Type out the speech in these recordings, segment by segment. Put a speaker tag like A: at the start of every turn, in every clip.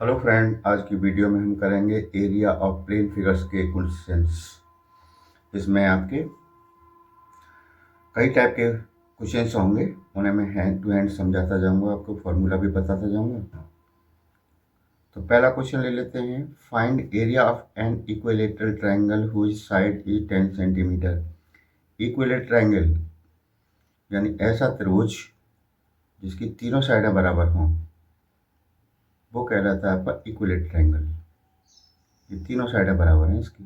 A: Hello friend, आज की video में हम करेंगे एरिया ऑफ प्लेन फिगर्स के क्वेश्चंस। इसमें आपके कई टाइप के क्वेश्चंस होंगे, उन्हें मैं हैंड टू हैंड समझाता जाऊंगा, आपको फॉर्मूला भी बताता जाऊंगा। तो पहला क्वेश्चन ले लेते हैं। Find area of an equilateral triangle whose side is 10 centimetre. Equilateral triangle यानी ऐसा त्रिभुज जिसकी तीनों साइडें बराबर हों, वो कहलाता है आपका इक्विलेटरल ट्रायंगल। ये तीनों साइडें बराबर हैं इसकी।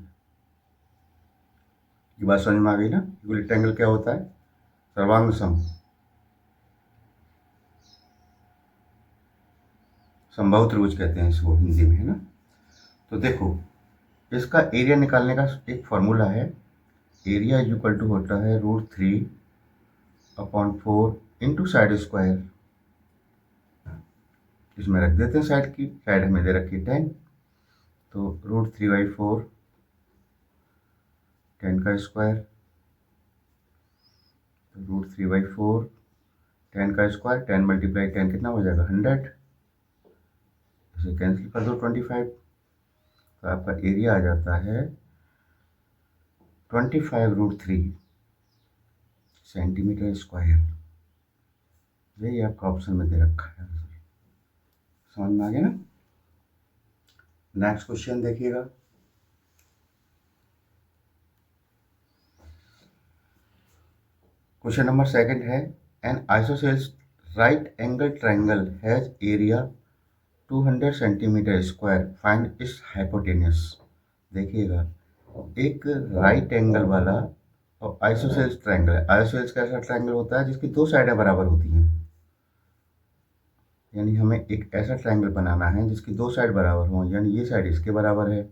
A: ये बात समझ में आ गई ना? इक्विलेटरल ट्रायंगल क्या होता है? सर्वांग समबाहु त्रिभुज कहते हैं इसको हिंदी में, है ना। तो देखो, इसका एरिया निकालने का एक फॉर्मूला है। एरिया इज इक्वल टू होता है √3/4 इंटू साइड स्क्वायर। इसमें रख देते हैं साइड की, साइड हमें दे रखी 10, तो √3/4 10 का स्क्वायर, तो √3/4 10 का स्क्वायर, 10 मल्टीप्लाई 10 कितना हो जाएगा? 100। इसे कैंसिल कर दो 25, तो आपका एरिया आ जाता है 25√3 सेंटीमीटर स्क्वायर। यही आपका ऑप्शन में दे रखा है। समझ में आ गया ना? नेक्स्ट क्वेश्चन देखिएगा। क्वेश्चन नंबर सेकंड है, N isosceles right angle triangle has area 200 centimetre square, find its hypotenuse. देखिएगा, एक राइट एंगल वाला और आइसोसेल्स ट्रायंगल है। आइसोसेल्स कैसा ट्रायंगल होता है जिसकी दो साइडें बराबर होती हैं। यानी हमें एक ऐसा ट्रायंगल बनाना है जिसकी दो साइड बराबर हों, यानी ये साइड इसके बराबर है।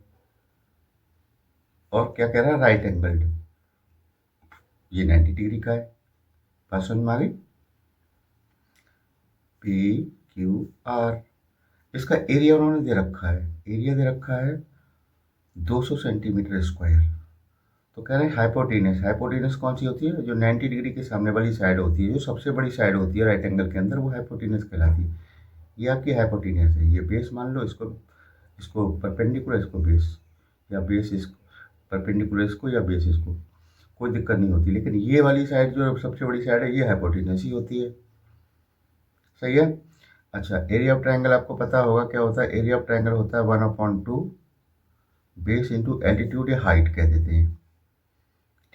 A: और क्या कह रहा है? Right angle. ये 90 डिग्री का है। बात समझ में आ गई? PQR। इसका एरिया उन्होंने दे रखा है। एरिया दे रखा है 200 सेंटीमीटर स्क्वायर। तो कह रहे हैं हाइपोटेनस। हाइपोटेनस कौन सी होती है? जो 90 डिग्री के सामने वाली साइड होती है, जो सबसे बड़ी साइड होती है राइट एंगल के अंदर, वो हाइपोटेनस कहलाती है। ये आपकी हाइपोटेनस है। ये बेस मान लो, इसको इसको परपेंडिकुलर, इसको बेस, या बेस इसको परपेंडिकुलर, इसको या बेस इसको, कोई दिक्कत नहीं होती। लेकिन ये वाली साइड जो सबसे बड़ी साइड है, ये हाइपोटेनस ही होती है। सही है। अच्छा, एरिया ऑफ ट्रायंगल आपको पता होगा क्या होता है? एरिया ऑफ ट्रायंगल होता है 1/2 बेस इंटू एल्टीट्यूड या हाइट कह देते हैं।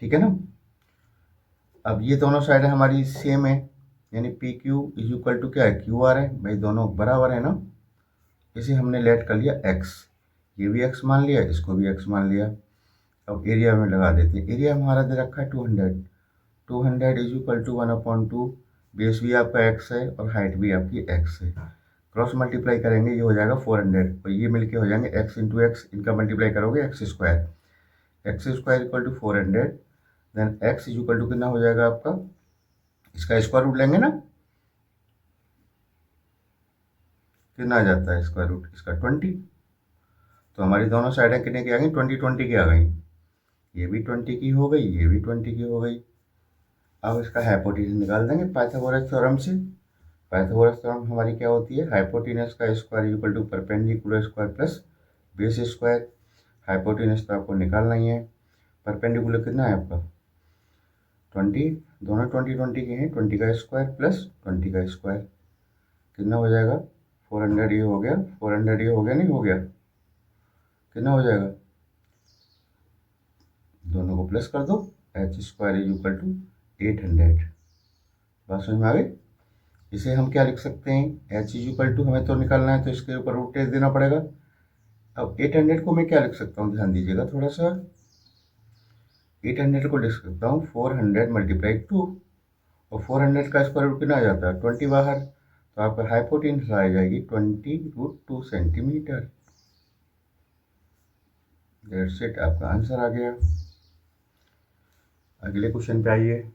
A: ठीक है ना। अब ये दोनों साइडें हमारी सेम है, यानी PQ इज इक्वल टू क्या है? QR है भाई, दोनों बराबर है ना। इसे हमने लेट कर लिया x, ये भी x मान लिया, इसको भी x मान लिया। अब एरिया में लगा देते हैं। एरिया हमारा दे रखा है 200। 200 इज इक्वल टू 1/2, बेस भी आपका x है और हाइट भी आपकी x है। क्रॉस मल्टीप्लाई करेंगे, ये हो जाएगा 400, और ये मिलके हो जाएंगे x इंटू एक्स। इनका मल्टीप्लाई करोगे X square equal to 400। Then x is equal to कितना हो जाएगा आपका? इसका स्क्वायर रूट लेंगे ना, कितना आ जाता है स्क्वायर रूट इसका? 20। तो हमारी दोनों साइडें कितने की आ गई? 20 की आ गई। ये भी 20 की हो गई, ये भी 20 की हो गई। अब इसका हाइपोटेन्यूज निकाल देंगे पाइथागोरस थ्योरम से। पाइथागोरस थ्योरम हमारी क्या होती है? हाइपोटेन्यूज का square equal to perpendicular square plus base square. Hypotenuse तो आपको निकालना ही है। परपेंडिकुलर कितना है आपका? 20। दोनों 20 के हैं। 20 का स्क्वायर प्लस 20 का स्क्वायर कितना हो जाएगा? 400। ये हो गया 400, ये हो गया, नहीं हो गया? कितना हो जाएगा? दोनों को प्लस कर दो, H square is equal to 800। बात समझ में आ गई? इसे हम क्या लिख सकते हैं? एच इज इक्वल टू, हमें तो निकालना है तो इसके ऊपर रूट टेस्ट देना पड़ेगा। अब 800 को मैं क्या लिख सकता हूँ? ध्यान दीजिएगा थोड़ा सा। 800 को लिख सकता हूँ 400 मल्टीप्लाई 2, और 400 का स्क्वायर रूट कितना आ जाता है? 20 बाहर, तो आपका हाइपोटेन्यूज आ जाएगी 20√2 सेंटीमीटर। दैट्स इट, आपका आंसर आ गया। अगले क्वेश्चन पे आइए।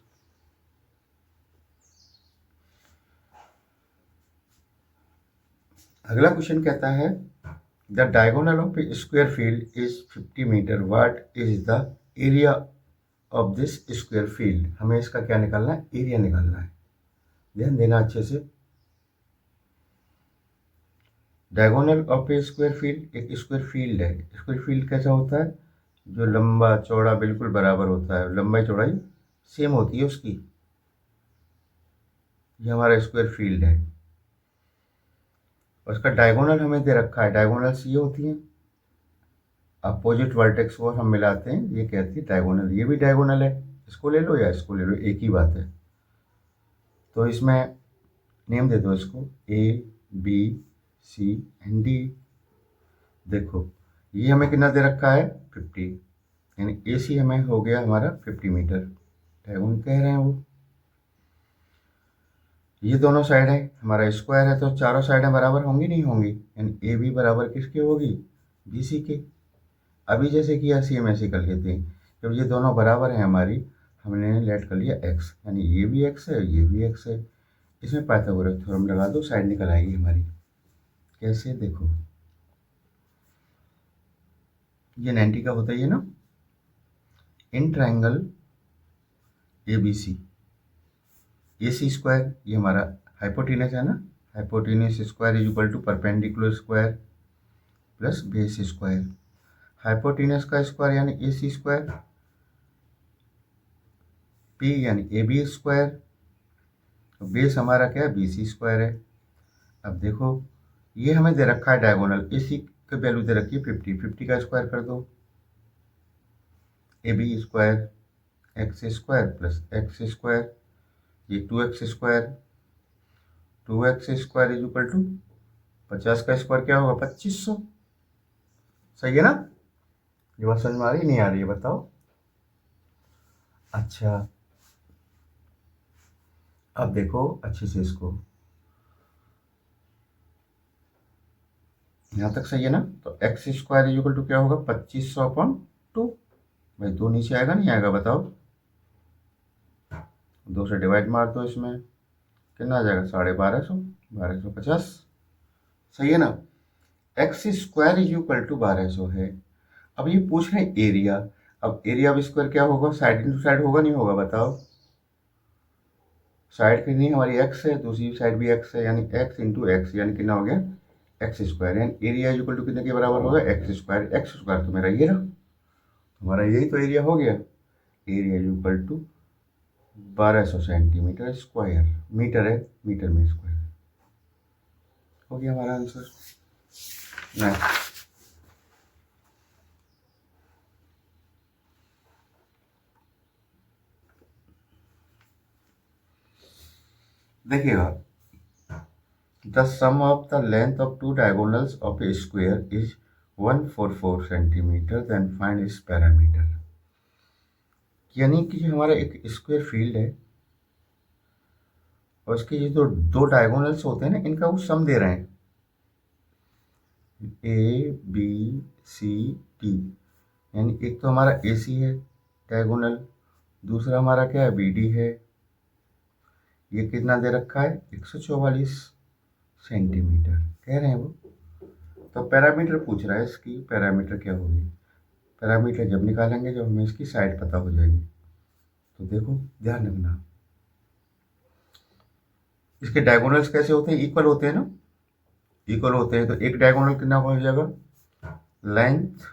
A: अगला क्वेश्चन कहता है, the diagonal of a square field is 50 metre, what is the area of this square field. हमें इसका क्या निकालना है? एरिया निकालना है। ध्यान देना अच्छे से। Diagonal of a square field, एक स्क्वायर फील्ड है। स्क्वायर फील्ड कैसा होता है? जो लंबा चौड़ा बिल्कुल बराबर होता है, लंबाई चौड़ाई सेम होती है उसकी। ये हमारा स्क्वायर फील्ड है। उसका डायगोनल हमें दे रखा है, डायगोनल्स ये होती हैं, अपोजिट वर्टेक्स को हम मिलाते हैं, ये कहती है डायगोनल। ये भी डायगोनल है, इसको ले लो या इसको ले लो, एक ही बात है। तो इसमें नेम दे दो इसको ए, बी, सी एंड डी। देखो ये हमें कितना दे रखा है? 50, यानी ए सी हमें हो गया हमारा 50 मीटर। डायगोनल कह रहे हैं वो। ये दोनों साइड है, हमारा स्क्वायर है तो चारों साइडें बराबर होंगी नहीं होंगी, यानी ए बी बराबर किसकी होगी? बी सी के। अभी जैसे किया सेम ऐसे कर लेते हैं। जब ये दोनों बराबर हैं हमारी, हमने लेट कर लिया एक्स, यानी ये भी एक्स है ये भी एक्स है। इसमें पाइथागोरस थ्योरम लगा दो, साइड निकल आएगी हमारी। कैसे? देखो ये 90 का होता ही है ना। In triangle A B C, A C square ये हमारा हाइपोटेनस है ना। Hypotenuse square is equal to perpendicular square plus base square. Hypotenuse का स्क्वायर यानी ए सी स्क्वायर, पी यानी ए बी स्क्वायर, बेस हमारा क्या है? बी सी स्क्वायर है। अब देखो ये हमें दे रखा है डायगोनल, ए सी की वैल्यू दे रखी है 50, 50 का स्क्वायर कर दो, A B square X square plus X square, ये 2x square, 2x square is equal to 50 का स्क्वायर क्या होगा? 2500। सही है ना? ये बात समझ में आ रही नहीं आ रही है बताओ? अच्छा अब देखो अच्छे से इसको, यहाँ तक सही है ना। तो X square is equal to क्या होगा? 2500/2। भाई 2 नीचे आएगा नहीं आएगा बताओ? 2 से डिवाइड मार दो, इसमें कितना आ जाएगा? 1250, 1250। सही है ना? X square is equal to 1200 है। अब ये पूछ रहे हैं एरिया। अब एरिया ऑफ स्क्वायर क्या होगा? साइड इंटू साइड होगा नहीं होगा बताओ? साइड कितनी हमारी एक्स है, दूसरी साइड भी एक्स है, यानी एक्स इंटू एक्स, यानी कितना हो गया? X square. यानी एरिया इज इक्वल टू कितने के बराबर होगा? X square. एक्स स्क्वायर तो मेरा ये रहा, हमारा यही तो एरिया हो गया। Area is equal to 1200 centimetre square. Metre है, मीटर में स्क्वायर। हो गया हमारा आंसर। नेक्स्ट देखिएगा, the sum of the length of two diagonals of a square is 144 centimetre, then find its perimeter. यानी कि हमारा एक स्क्वायर फील्ड है और इसके ये जो दो डायगोनल्स होते हैं ना, इनका वो सम दे रहे हैं, ए बी सी डी। यानी एक तो हमारा ए सी है डायगोनल, दूसरा हमारा क्या है? बी डी है। ये कितना दे रखा है? 144 सेंटीमीटर कह रहे हैं वो। तो पैरामीटर पूछ रहा है, इसकी पैरामीटर क्या होगी? पैरामीटर जब निकालेंगे जब हमें इसकी साइड पता हो जाएगी। तो देखो ध्यान रखना, इसके डायगोनल्स कैसे होते हैं? इक्वल होते हैं ना। इक्वल होते हैं तो एक डायगोनल कितना हो जाएगा? लेंथ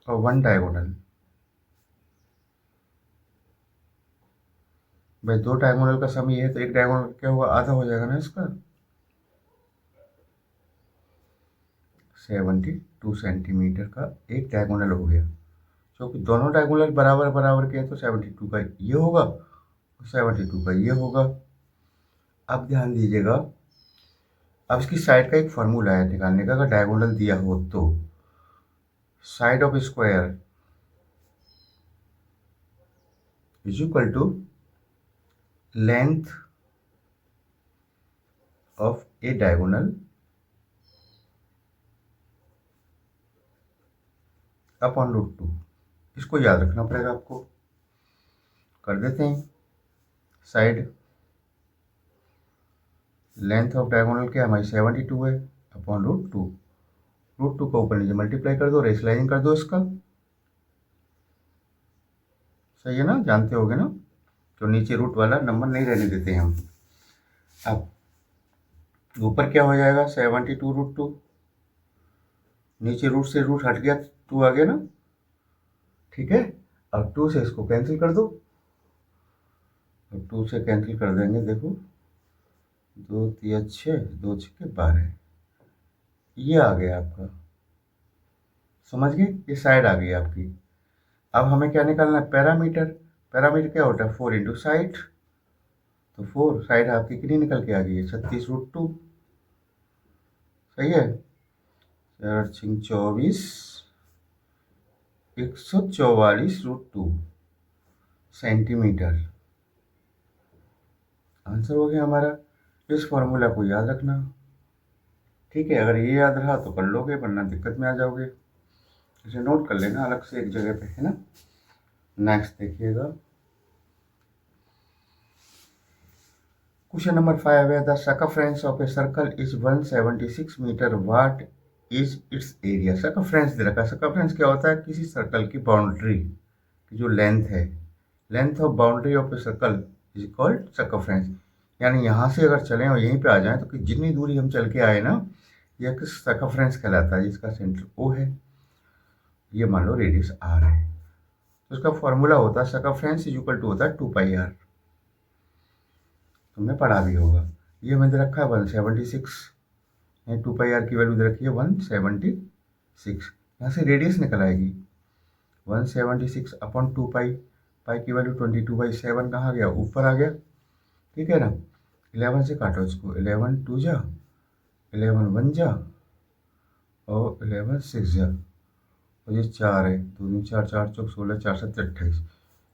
A: और वन डायगोनल। भाई दो डायगोनल का सम ये है तो एक डायगोनल क्या हुआ? आधा हो जाएगा ना इसका। 72 सेंटीमीटर का एक डायगोनल हो गया। क्योंकि दोनों डायगोनल बराबर बराबर के हैं तो 72 का ये होगा, 72 का ये होगा। अब ध्यान दीजिएगा, अब इसकी साइड का एक फार्मूला है निकालने का। अगर डायगोनल दिया हो तो side of square is equal to length of a diagonal upon √2। इसको याद रखना पड़ेगा आपको। कर देते हैं साइड, लेंथ ऑफ डायगोनल क्या हमारी 72 है, अपॉन √2। √2 को ऊपर नीचे मल्टीप्लाई कर दो, रेशलाइजिंग कर दो इसका। सही है ना? जानते होगे ना, तो नीचे रूट वाला नंबर नहीं रहने देते हैं हम। अब ऊपर क्या हो जाएगा 72√2, नीचे रूट से रूट हट गया, 2 आ गया ना, ठीक है। अब 2 से इसको कैंसिल कर दो, तो 2 से कैंसिल कर देंगे, देखो 2 3 6, 2 6 12, ये आ गया आपका, समझ गए, ये साइड आ गई आपकी। अब हमें क्या निकालना है, पैरामीटर। पैरामीटर क्या होता है, 4 इंटू साइड, तो 4 साइड आपकी कितनी निकल के आ गई है, 36√2, सही है। 4×6 = 24, 144√2 सेंटीमीटर, आंसर हो गया हमारा। इस फॉर्मूला को याद रखना, ठीक है। अगर ये याद रहा तो कर लोगे, वरना दिक्कत में आ जाओगे। इसे नोट कर लेना अलग से एक जगह पे, है ना। नेक्स्ट देखिएगा, क्वेश्चन नंबर 5 है, the circumference of a circle is 176 metre, what is its area. Circumference दे रखा है। सर्कमफ्रेंस क्या होता है, किसी सर्कल की बाउंड्री की जो लेंथ है, length of boundary of a circle is called circumference. यानी यहाँ से अगर चलें और यहीं पे आ जाएं तो कि जितनी दूरी हम चल के आए ना, यह किस सर्कमफ्रेंस कहलाता है, जिसका सेंटर O है, ये मान लो रेडियस R है। तो उसका फॉर्मूला होता है सर्कमफ्रेंस इज इक्वल टू होता है 2πr, तुमने पढ़ा भी होगा। ये मैंने रखा है 176, यहाँ 2πr की वैल्यू दे रखी है 176, यहाँ से रेडियस निकल आएगी 176 अपॉन 2π, पाई की वैल्यू 22/7 कहाँ गया, ऊपर आ गया, ठीक है ना। 11 से काटो इसको, 11 2 जा, 11 1 जा, और 11 6 जा, और ये 4 है, 2 2 4 4 चौक 16, 4 7 28,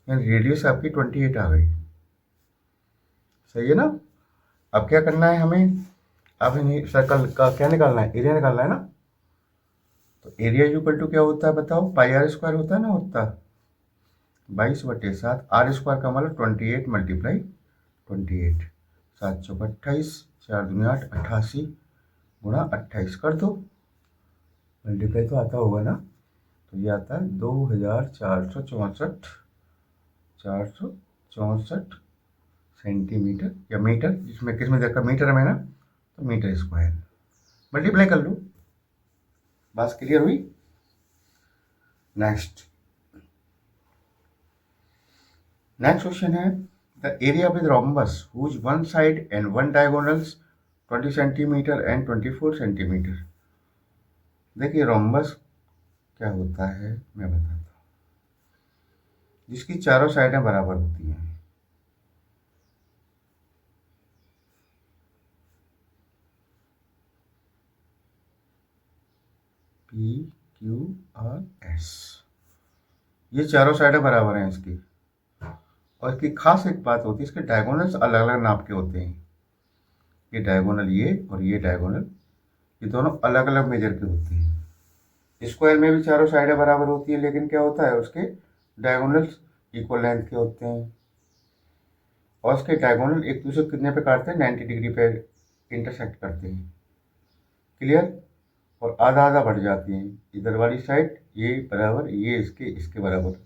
A: यानी रेडियस आपकी 28 आ गई, सही है ना। अब क्या करना है हमें, अब इन्हीं सर्कल का क्या निकालना है, एरिया निकालना है ना। तो एरिया इक्वल टू क्या होता है बताओ, πr² होता है ना, होता 22/7, r² का मतलब 28 × 28, 7 चौक 28, 4 दूनी 8, 88 गुणा 28 कर दो, मल्टीप्लाई तो आता होगा ना, तो ये आता है 2464 सेंटीमीटर या मीटर, जिसमें किस में देखा मीटर में ना, तो मीटर स्क्वायर, मल्टीप्लाई कर लो, बात क्लियर हुई। नेक्स्ट क्वेश्चन है, the area with rhombus whose one side and one diagonals 20 centimetre and 24 centimetre. देखिए रोम्बस क्या होता है मैं बताता हूँ, जिसकी चारों साइडें बराबर होती हैं, PQRS, ये चारों साइडें बराबर हैं इसकी। और इसकी खास एक बात होती है, इसके डायगोनल्स अलग अलग नाप के होते हैं, ये डायगोनल ये और ये डायगोनल, ये दोनों अलग अलग मेजर के होते हैं। स्क्वायर में भी चारों साइडें बराबर होती है, लेकिन क्या होता है उसके डायगोनल्स इक्वल लेंथ के होते हैं, और उसके डायगोनल एक दूसरे को कितने पे काटते हैं, 90 डिग्री पे इंटरसेक्ट करते हैं, क्लियर। और आधा आधा बढ़ जाती हैं, इधर वाली साइड ये बराबर, ये इसके बराबर,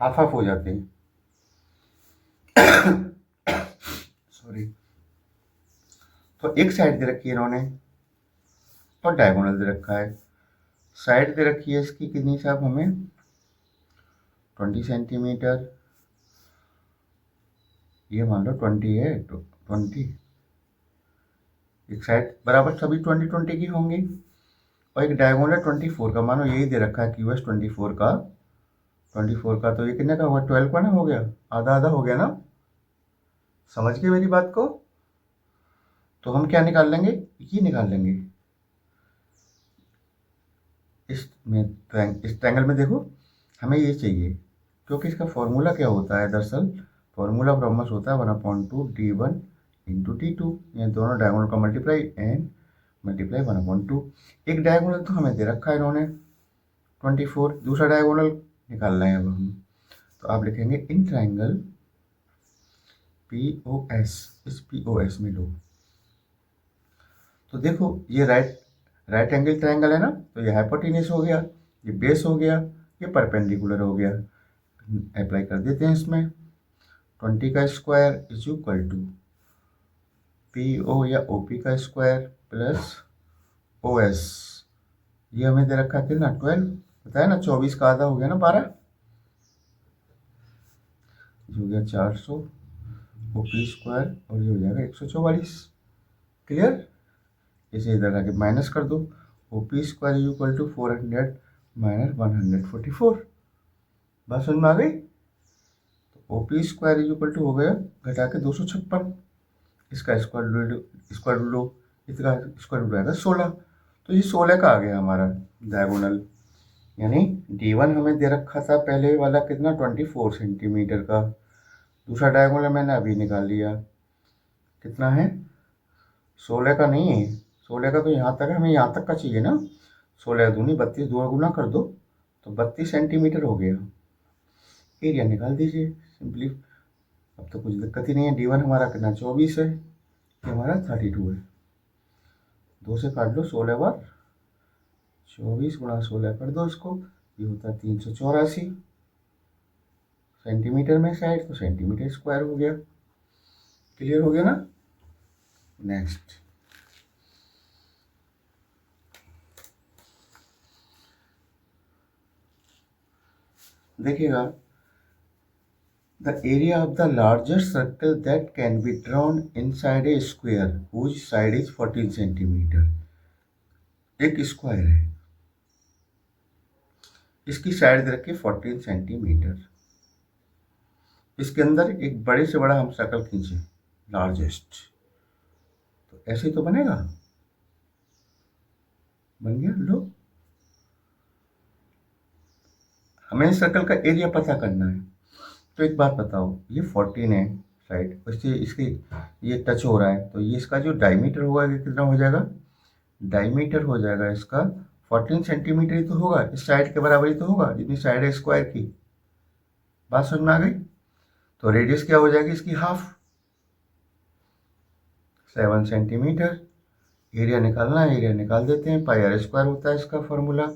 A: हाफ हाफ हो जाते हैं, सॉरी। तो एक साइड दे रखी है इन्होंने और डायगोनल दे रखा है। साइड दे रखी है इसकी कितनी साहब हमें, 20 सेंटीमीटर, ये मान लो 20 है, तो 20, एक साइड बराबर सभी 20 20 की होंगी, और एक डायगोनल 24 का, मानो यही दे रखा है QS 24 का, 24 का, तो ये कितने का होगा, 12 का ना हो गया, आधा आधा हो गया ना, समझ गए मेरी बात को। तो हम क्या निकाल लेंगे, ये निकाल लेंगे, इस ट्रायंगल में देखो हमें ये चाहिए, क्योंकि इसका फॉर्मूला क्या होता है, दरअसल फॉर्मूला ऑफ रोम्बस होता है 1/2 D1 × D2, ये दोनों डायगोनल का मल्टीप्लाई एंड मल्टीप्लाई 1/2। एक डायगोनल तो हमें दे रखा है इन्होंने 24, दूसरा डायगोनल निकाल रहे हैं अब हम, तो आप लिखेंगे इन ट्रायंगल POS, इस POS में लो, तो देखो ये राइट एंगल ट्रायंगल है ना, तो ये हाइपोटेन्यूस हो गया, ये बेस हो गया, ये परपेंडिकुलर हो गया, अप्लाई कर देते हैं इसमें, 20 का square is equal to P O या ओ पी का स्क्वायर प्लस ओ एस, ये हमें दे रखा है कितना 12, बताया ना 24 का आधा हो गया ना 12, ये हो गया 400 ओ पी स्क्वायर और ये हो जाएगा 144। क्लियर? इसे इधर आके माइनस कर दो, O P square is equal to 400 minus 144। बात समझ में आ गई? तो O P square is equal to हो गया घटा के 256, इसका स्क्वायर रूट लो, इसका स्क्वायर रूट आएगा 16। तो ये 16 का आ गया हमारा डायगोनल, यानी D1 हमें दे रखा था पहले वाला कितना 24 सेंटीमीटर का, दूसरा डायगोनल मैंने अभी निकाल लिया, कितना है 16 का नहीं है, 16 का तो यहाँ तक है, हमें यहाँ तक का चाहिए ना, 16 दूनी 32, दो गुना कर दो तो 32 सेंटीमीटर हो गया। एरिया निकाल दीजिए सिंपली, अब तो कुछ दिक्कत ही नहीं है। D1 हमारा कितना 24 है, ये हमारा 32 है, 2 से काट लो, 16 बार 24 गुणा 16 कर दो इसको, ये होता है 384 सेंटीमीटर में साइड, तो सेंटीमीटर स्क्वायर हो गया। क्लियर हो गया ना? नेक्स्ट देखिएगा, the area of the largest circle that can be drawn inside a square whose side is 14 centimetre. एक स्क्वायर है, इसकी साइड दे रखी 14 सेंटीमीटर, इसके अंदर एक बड़े से बड़ा हम सर्कल खींचे लार्जेस्ट, तो ऐसे ही तो बनेगा, बन गया। लो, हमें सर्कल का एरिया पता करना है, तो एक बात बताओ, ये 14 है साइड, उससे इसकी ये टच हो रहा है, तो ये इसका जो डायमीटर होगा ये कितना हो जाएगा, डायमीटर हो जाएगा इसका 14 सेंटीमीटर ही तो होगा, इस साइड के बराबर ही तो होगा जितनी साइड है स्क्वायर की। बात समझ में आ गई? तो रेडियस क्या हो जाएगी इसकी, हाफ, 7 सेंटीमीटर। एरिया निकालना है, एरिया निकाल देते हैं, पाई आर स्क्वायर होता है इसका फॉर्मूला,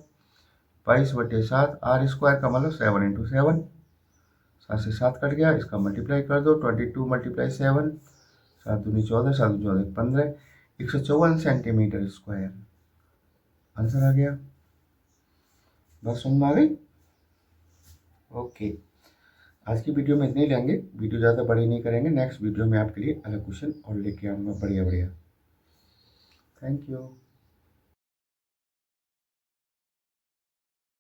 A: 22/7, आर स्क्वायर का मतलब 7 इंटू 7, 7 से 7 कट गया, इसका मल्टीप्लाई कर दो, 22 मल्टीप्लाई 7, 7 दूनी 14, 7 दूनी 14 15, 154 सेंटीमीटर स्क्वायर आंसर आ गया। बस समझ में आ गई? ओके, आज की वीडियो में इतने ही लेंगे, वीडियो ज़्यादा बड़ी नहीं करेंगे, नेक्स्ट वीडियो में आपके लिए अलग क्वेश्चन और लेके आऊँगा बढ़िया बढ़िया। Thank you.